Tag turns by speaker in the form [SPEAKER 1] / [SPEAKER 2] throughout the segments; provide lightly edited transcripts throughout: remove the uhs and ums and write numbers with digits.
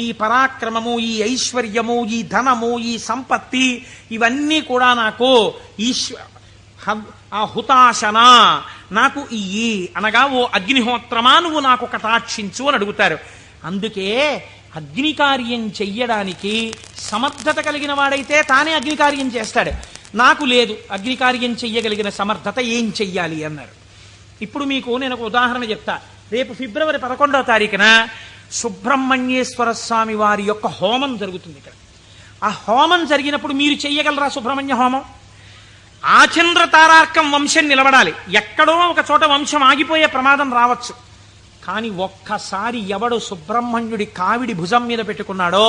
[SPEAKER 1] ఈ పరాక్రమము, ఈ ఐశ్వర్యము, ఈ ధనము, ఈ సంపత్తి ఇవన్నీ కూడా నాకు ఆ హుతాశన నాకు ఇయ్యి అనగా, ఓ అగ్నిహోత్రమా నువ్వు నాకు కటాక్షించు అని అడుగుతారు. అందుకే అగ్నికార్యం చెయ్యడానికి సమర్థత కలిగిన వాడైతే తానే అగ్నికార్యం చేస్తాడు. నాకు లేదు అగ్నికార్యం చెయ్యగలిగిన సమర్థత, ఏం చెయ్యాలి అన్నారు. ఇప్పుడు మీకు నేను ఒక ఉదాహరణ చెప్తా. రేపు ఫిబ్రవరి 11వ తారీఖున సుబ్రహ్మణ్యేశ్వర స్వామి వారి యొక్క హోమం జరుగుతుంది ఇక్కడ. ఆ హోమం జరిగినప్పుడు మీరు చెయ్యగలరా సుబ్రహ్మణ్య హోమం? ఆచంద్ర తారార్కం వంశం నిలబడాలి. ఎక్కడో ఒక చోట వంశం ఆగిపోయే ప్రమాదం రావచ్చు. కానీ ఒక్కసారి ఎవడు సుబ్రహ్మణ్యుడి కావిడి భుజం మీద పెట్టుకున్నాడో,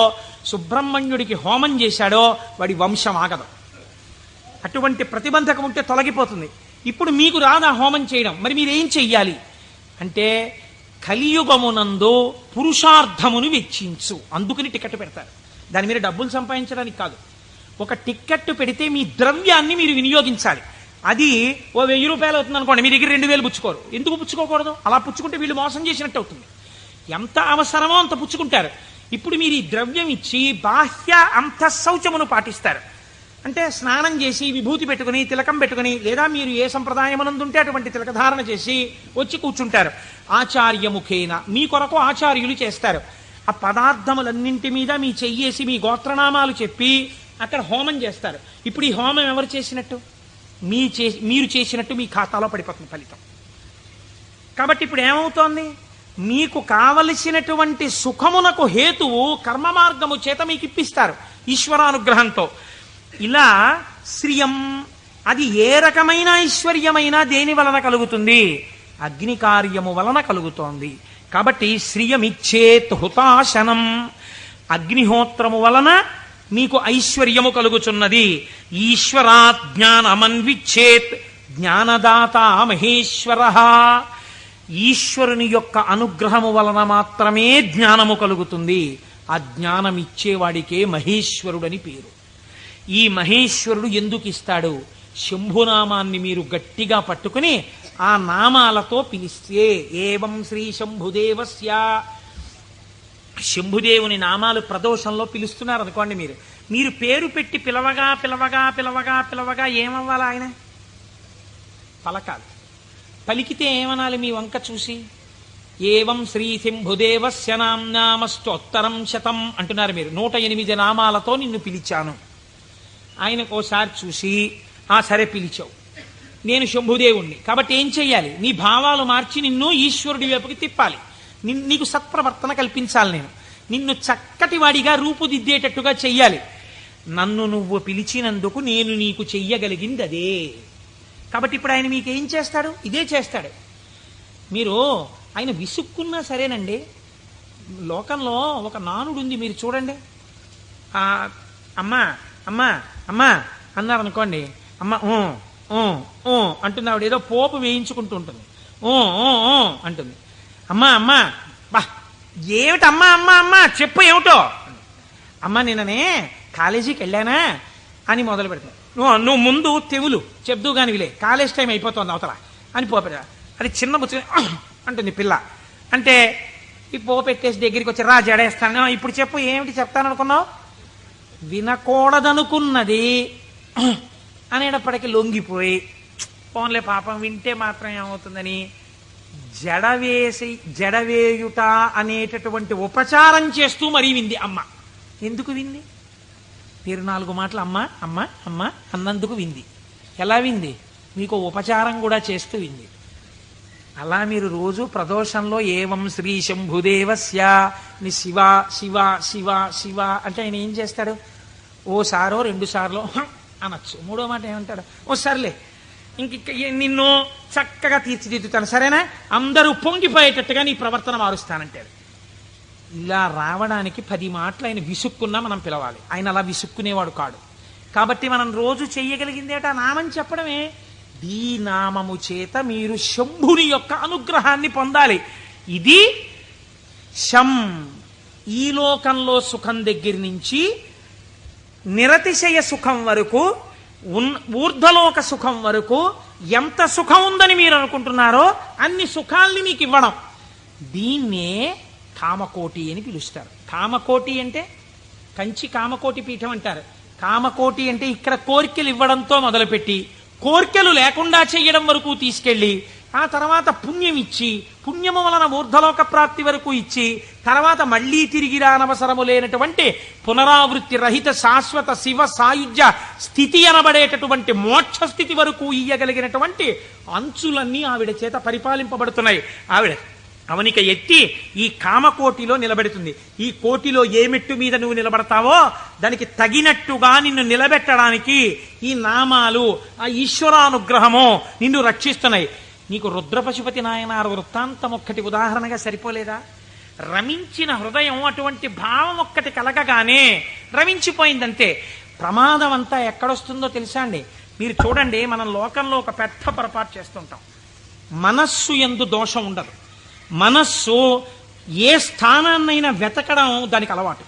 [SPEAKER 1] సుబ్రహ్మణ్యుడికి హోమం చేశాడో, వాడి వంశం ఆగదు. అటువంటి ప్రతిబంధకం ఉంటే తొలగిపోతుంది. ఇప్పుడు మీకు రాదా హోమం చేయడం, మరి మీరేం చెయ్యాలి అంటే, కలియుగమునందు పురుషార్థమును వెచ్చించు. అందుకని టికెట్ పెడతారు. దాని మీద డబ్బులు సంపాదించడానికి కాదు. ఒక టిక్కెట్ పెడితే మీ ద్రవ్యాన్ని మీరు వినియోగించాలి. అది ఓ 1000 రూపాయలు అవుతుంది అనుకోండి, మీ దగ్గర 2000 పుచ్చుకోరు. ఎందుకు పుచ్చుకోకూడదు? అలా పుచ్చుకుంటే వీళ్ళు మోసం చేసినట్టు అవుతుంది. ఎంత అవసరమో అంత పుచ్చుకుంటారు. ఇప్పుడు మీరు ఈ ద్రవ్యం ఇచ్చి బాహ్య అంతఃశౌచమును పాటిస్తారు. అంటే స్నానం చేసి విభూతి పెట్టుకుని తిలకం పెట్టుకుని, లేదా మీరు ఏ సంప్రదాయమునందుంటే అటువంటి తిలకధారణ చేసి వచ్చి కూర్చుంటారు. ఆచార్యముఖేన మీ కొరకు ఆచార్యులు చేస్తారు. ఆ పదార్థములన్నింటి మీద మీ చెయ్యేసి మీ గోత్రనామాలు చెప్పి అక్కడ హోమం చేస్తారు. ఇప్పుడు ఈ హోమం ఎవరు చేసినట్టు? మీరు చేసినట్టు మీ ఖాతాలో పడిపోతుంది ఫలితం. కాబట్టి ఇప్పుడు ఏమవుతోంది? మీకు కావలసినటువంటి సుఖమునకు హేతువు కర్మ మార్గము చేత మీకు ఇప్పిస్తారు ఈశ్వరానుగ్రహంతో. ఇలా శ్రియం, అది ఏ రకమైన ఐశ్వర్యమైనా దేని వలన కలుగుతుంది? అగ్ని కార్యము వలన కలుగుతోంది. కాబట్టి శ్రియమిచ్చేత్ హుతాశనం, అగ్నిహోత్రము వలన మీకు ఐశ్వర్యము కలుగుచున్నది. ఈశ్వరాత్ జ్ఞానమన్విచ్చేత్ జ్ఞానదాత మహేశ్వర, ఈశ్వరుని యొక్క అనుగ్రహము వలన మాత్రమే జ్ఞానము కలుగుతుంది. ఆ జ్ఞానం ఇచ్చేవాడికే మహేశ్వరుడని పేరు. ఈ మహేశ్వరుడు ఎందుకు ఇస్తాడు? శంభునామాన్ని మీరు గట్టిగా పట్టుకుని ఆ నామాలతో పిలిస్తే, ఏవం శ్రీ శంభుదేవస్య, శంభుదేవుని నామాలు ప్రదోషంలో పిలుస్తున్నారు అనుకోండి, మీరు పేరు పెట్టి పిలవగా పిలవగా పిలవగా పిలవగా ఏమవ్వాలి? ఆయన పలకాలి. పలికితే ఏమనాలి? మీ వంక చూసి ఏవం శ్రీ శంభుదేవస్య నామ్నామస్తోత్తరం శతం అంటున్నారు మీరు. 108 నామాలతో నిన్ను పిలిచాను. ఆయనకోసారి చూసి, సరే పిలిచావు, నేను శంభుదేవుణ్ణి కాబట్టి ఏం చెయ్యాలి? నీ భావాలు మార్చి నిన్ను ఈశ్వరుడి వైపుకి తిప్పాలి. నీకు సత్ప్రవర్తన కల్పించాలి. నిన్ను చక్కటి వాడిగా రూపుదిద్దేటట్టుగా చెయ్యాలి. నన్ను నువ్వు పిలిచినందుకు నేను నీకు చెయ్యగలిగింది అదే. కాబట్టి ఇప్పుడు ఆయన మీకేం చేస్తాడు? ఇదే చేస్తాడు. మీరు ఆయన విసుక్కున్నా సరేనండి. లోకంలో ఒక నానుడు ఉంది, మీరు చూడండి. అమ్మా అమ్మా అమ్మా అన్నారు అనుకోండి, అమ్మ అంటుంది. ఆవిడ ఏదో పోపు వేయించుకుంటూ ఉంటుంది. అంటుంది. అమ్మా అమ్మా, బా ఏమిటి అమ్మా అమ్మా అమ్మా చెప్పు ఏమిటో. అమ్మ నిన్ననే కాలేజీకి వెళ్ళానా అని మొదలు పెడతాను. నువ్వు ముందు తెవులు చెప్దు కాని విలే, కాలేజ్ టైం అయిపోతుంది అవతల అని పోపెడ. అది చిన్న బుచ్చ అంటుంది పిల్ల. అంటే ఈ పోపెట్టేసి దగ్గరికి వచ్చి రా జడేస్తాను, ఇప్పుడు చెప్పు ఏమిటి చెప్తాననుకున్నావు? వినకూడదనుకున్నది అనేటప్పటికీ లొంగిపోయి, పోన్లే పాపం వింటే మాత్రం ఏమవుతుందని జడవేయుట అనేటటువంటి ఉపచారం చేస్తూ మరీ వింది అమ్మ. ఎందుకు వింది? 24 మాటలు అమ్మ అమ్మ అమ్మ అన్నందుకు వింది. ఎలా వింది? మీకు ఉపచారం కూడా చేస్తూ వింది. అలా మీరు రోజు ప్రదోషంలో ఏవం శ్రీ శంభుదేవస్య ని శివ శివ శివ శివ అంటే ఆయన ఏం చేస్తాడు? ఓసారో 2 సార్లు అనొచ్చు. 3వ మాట ఏమంటాడు? ఓ సర్లే ఇంక నిన్ను చక్కగా తీర్చిదిద్దుతాను, సరేనా, అందరూ పొంగిపోయేటట్టుగా నీ ప్రవర్తన మారుస్తానంటాడు. ఇలా రావడానికి 10 మాటలు ఆయన విసుక్కున్నా మనం పిలవాలి. ఆయన అలా విసుక్కునేవాడు కాడు. కాబట్టి మనం రోజు చెయ్యగలిగిందేట నామం చెప్పడమే. ఈ నామము చేత మీరు శంభుని యొక్క అనుగ్రహాన్ని పొందాలి. ఇది శం, ఈ లోకంలో సుఖం దగ్గర నుంచి నిరతిశయ సుఖం వరకు, ఊర్ధ్వలోక సుఖం వరకు ఎంత సుఖం ఉందని మీరు అనుకుంటున్నారో అన్ని సుఖాల్ని మీకు ఇవ్వడం. దీన్నే కామకోటి అని పిలుస్తారు. కామకోటి అంటే కంచి కామకోటి పీఠం అంటారు. కామకోటి అంటే ఇక్కడ కోరికలు ఇవ్వడంతో మొదలుపెట్టి కోరికలు లేకుండా చెయ్యడం వరకు తీసుకెళ్ళి ఆ తర్వాత పుణ్యం ఇచ్చి పుణ్యము వలన ఊర్ధలోక ప్రాప్తి వరకు ఇచ్చి తర్వాత మళ్లీ తిరిగి రానవసరము లేనటువంటి పునరావృత్తి రహిత శాశ్వత శివ సాయుధ్య స్థితి అనబడేటటువంటి మోక్ష స్థితి వరకు ఇయ్యగలిగినటువంటి అంచులన్నీ ఆవిడ చేత పరిపాలింపబడుతున్నాయి. ఆవిడ అవనిక ఎత్తి ఈ కామకోటిలో నిలబెడుతుంది. ఈ కోటిలో ఏ మెట్టు మీద నువ్వు నిలబడతావో దానికి తగినట్టుగా నిన్ను నిలబెట్టడానికి ఈ నామాలు ఆ ఈశ్వరానుగ్రహము నిన్ను రక్షిస్తున్నాయి. నీకు రుద్రపశుపతి నాయనారు వృత్తాంతం ఒక్కటి ఉదాహరణగా సరిపోలేదా? రమించిన హృదయం అటువంటి భావం ఒక్కటి కలగగానే రమించిపోయిందంతే. ప్రమాదం అంతా ఎక్కడొస్తుందో తెలుసా అండి? మీరు చూడండి, మనం లోకంలో ఒక పెద్ద పొరపాటు చేస్తుంటాం. మనస్సు యందు దోషం ఉండదు. మనస్సు ఏ స్థానాన్నైనా వెతకడం దానికి అలవాటు.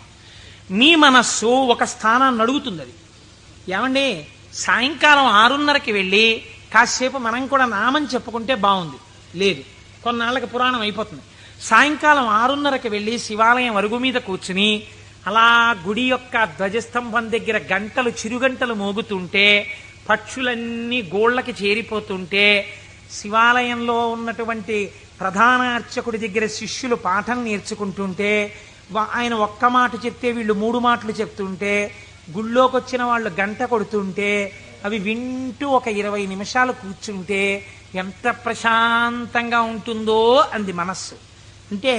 [SPEAKER 1] మీ మనస్సు ఒక స్థానాన్ని అడుగుతుంది. అది ఏమండి, సాయంకాలం 6:30కి వెళ్ళి కాసేపు మనం కూడా నామం చెప్పుకుంటే బాగుంది. లేదు, కొన్నాళ్ళకి పురాణం అయిపోతుంది. సాయంకాలం 6:30కి వెళ్ళి శివాలయం అరుగు మీద కూర్చుని అలా గుడి యొక్క ధ్వజస్తంభం దగ్గర గంటలు చిరుగంటలు మోగుతుంటే పక్షులన్నీ గోళ్లకి చేరిపోతుంటే శివాలయంలో ఉన్నటువంటి ప్రధాన అర్చకుడి దగ్గర శిష్యులు పాఠం నేర్చుకుంటుంటే ఆయన ఒక్క మాట చెప్తే వీళ్ళు 3 మాటలు చెప్తుంటే గుళ్ళోకి వచ్చిన వాళ్ళు గంట కొడుతుంటే అవి వింటూ ఒక 20 నిమిషాలు కూర్చుంటే ఎంత ప్రశాంతంగా ఉంటుందో అంది మనస్సు. అంటే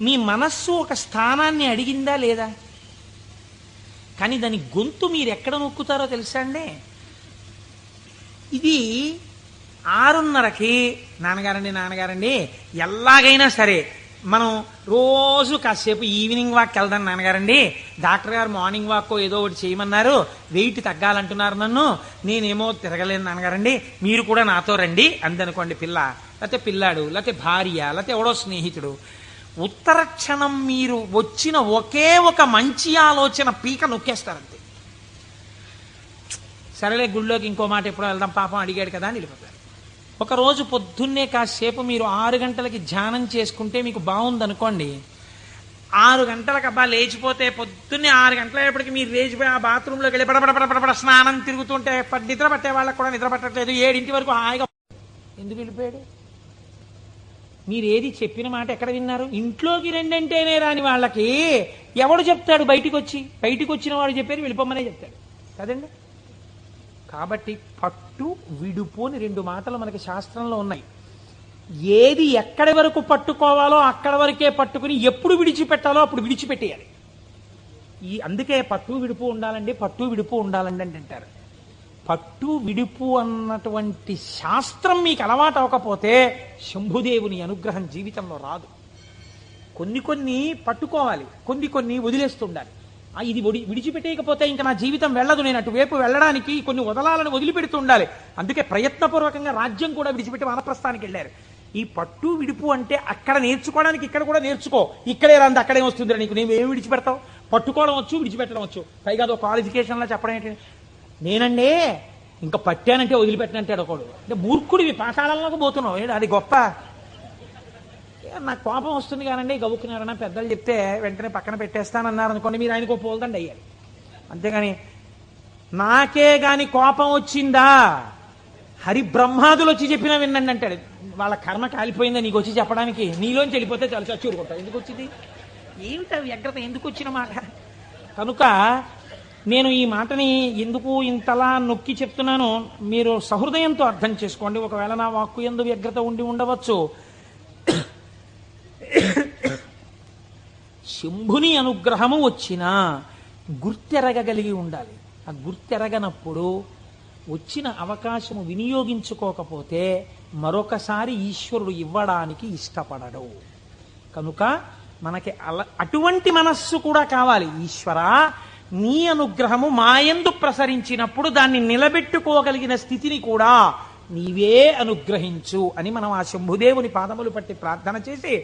[SPEAKER 1] మీ మనస్సు ఒక స్థానాన్ని అడిగిందా లేదా? కానీ దాని గొంతు మీరు ఎక్కడ నొక్కుతారో తెలుసా అండి? ఇది 6:30కి నాన్నగారండి ఎలాగైనా సరే మనం రోజు కాసేపు ఈవినింగ్ వాక్ వెళ్దాం నాన్నగారండి, డాక్టర్ గారు మార్నింగ్ వాక్ ఏదో ఒకటి చేయమన్నారు, వెయిట్ తగ్గాలంటున్నారు నన్ను, నేనేమో తిరగలేను నాన్నగారండి, మీరు కూడా నాతో రండి అందనుకోండి. పిల్ల లేకపోతే పిల్లాడు లేకపోతే భార్య లేకపోతే ఎవడో స్నేహితుడు. ఉత్తర క్షణం మీరు వచ్చిన ఒకే ఒక మంచి ఆలోచన పీక నొక్కేస్తారంతే. సరేలే గుళ్ళోకి ఇంకో మాట ఎప్పుడో వెళ్దాం పాపం అడిగాడు కదా అని వెళ్ళిపోతారు. ఒకరోజు పొద్దున్నే కాసేపు మీరు 6 గంటలకి ధ్యానం చేసుకుంటే మీకు బాగుందనుకోండి. 6 గంటలకు అబ్బా లేచిపోతే పొద్దున్నే 6 గంటలప్పటికి మీరు లేచిపోయి ఆ బాత్రూంలోకి వెళ్ళి పడపడ స్నానం తిరుగుతుంటే నిద్ర పట్టే వాళ్ళకి కూడా నిద్ర పట్టట్లేదు. 7 వరకు హాయిగా ఎందుకు వెళ్ళిపోయాడు? మీరు ఏది చెప్పిన మాట ఎక్కడ విన్నారు? ఇంట్లోకి రెండంటేనే రాని వాళ్ళకి ఎవడు చెప్తాడు? బయటికి వచ్చిన వాడు చెప్పారు వెళ్ళిపోమనే చెప్తాడు కదండి. కాబట్టి పట్టు విడుపు అని 2 మాటలు మనకి శాస్త్రంలో ఉన్నాయి. ఏది ఎక్కడి వరకు పట్టుకోవాలో అక్కడ వరకే పట్టుకుని ఎప్పుడు విడిచిపెట్టాలో అప్పుడు విడిచిపెట్టేయాలి. అందుకే పట్టు విడుపు ఉండాలండి అని అంటారు. పట్టు విడుపు అన్నటువంటి శాస్త్రం మీకు అలవాటు అవ్వకపోతే శంభుదేవుని అనుగ్రహం జీవితంలో రాదు. కొన్ని పట్టుకోవాలి, కొన్ని వదిలేస్తుండాలి. ఇది విడిచిపెట్టేయకపోతే ఇంకా నా జీవితం వెళ్ళదు, నేను అటువైపు వెళ్ళడానికి కొన్ని వదలాలను వదిలిపెడుతూ ఉండాలి. అందుకే ప్రయత్నపూర్వకంగా రాజ్యం కూడా విడిచిపెట్టి వానప్రస్థానికి వెళ్ళారు. ఈ పట్టు విడుపు అంటే అక్కడ నేర్చుకోవడానికి ఇక్కడ కూడా నేర్చుకో. ఇక్కడే రాంది అక్కడే వస్తుంది నీకు, నేను ఏమి విడిచిపెడతావు? పట్టుకోవడం వచ్చు, విడిచిపెట్టడం వచ్చు. పైగా అదో క్వాలిఫికేషన్లో చెప్పడం ఏంటి? నేనండి ఇంకా పట్టానంటే వదిలిపెట్టనంటాడు ఒకడు. అంటే మూర్ఖుడివి, పాఠాలలోకి పోతున్నావు, అది గొప్ప. నాకు కోపం వస్తుంది కానండి, గవ్వుకున్నారన్నా పెద్దలు చెప్తే వెంటనే పక్కన పెట్టేస్తానన్నారు అనుకోండి, మీరు ఆయనకు పోల్దండి అయ్యాలి. అంతేగాని నాకే గాని కోపం వచ్చిందా హరి బ్రహ్మాదులు వచ్చి చెప్పినా వినండి అంటాడు. వాళ్ళ కర్మ కాలిపోయిందా నీకు వచ్చి చెప్పడానికి? నీలోంచి వెళ్ళిపోతే చాలా చచ్చూరుకుంటావు. ఎందుకు వచ్చింది? ఏమిటా వ్యగ్రత? ఎందుకు వచ్చిన మాట? కనుక నేను ఈ మాటని ఎందుకు ఇంతలా నొక్కి చెప్తున్నాను, మీరు సహృదయంతో అర్థం చేసుకోండి. ఒకవేళ నా వాక్కు యందు వ్యగ్రత ఉండి ఉండవచ్చు. శంభుని అనుగ్రహము వచ్చినా గుర్తెరగగలిగి ఉండాలి. ఆ గుర్తెరగనప్పుడు వచ్చిన అవకాశము వినియోగించుకోకపోతే మరొకసారి ఈశ్వరుడు ఇవ్వడానికి ఇష్టపడడు. కనుక మనకి అటువంటి మనస్సు కూడా కావాలి. ఈశ్వరా, నీ అనుగ్రహము మాయందు ప్రసరించినప్పుడు దాన్ని నిలబెట్టుకోగలిగిన స్థితిని కూడా నీవే అనుగ్రహించు అని మనం ఆ శంభుదేవుని పాదములు పట్టి ప్రార్థన చేసి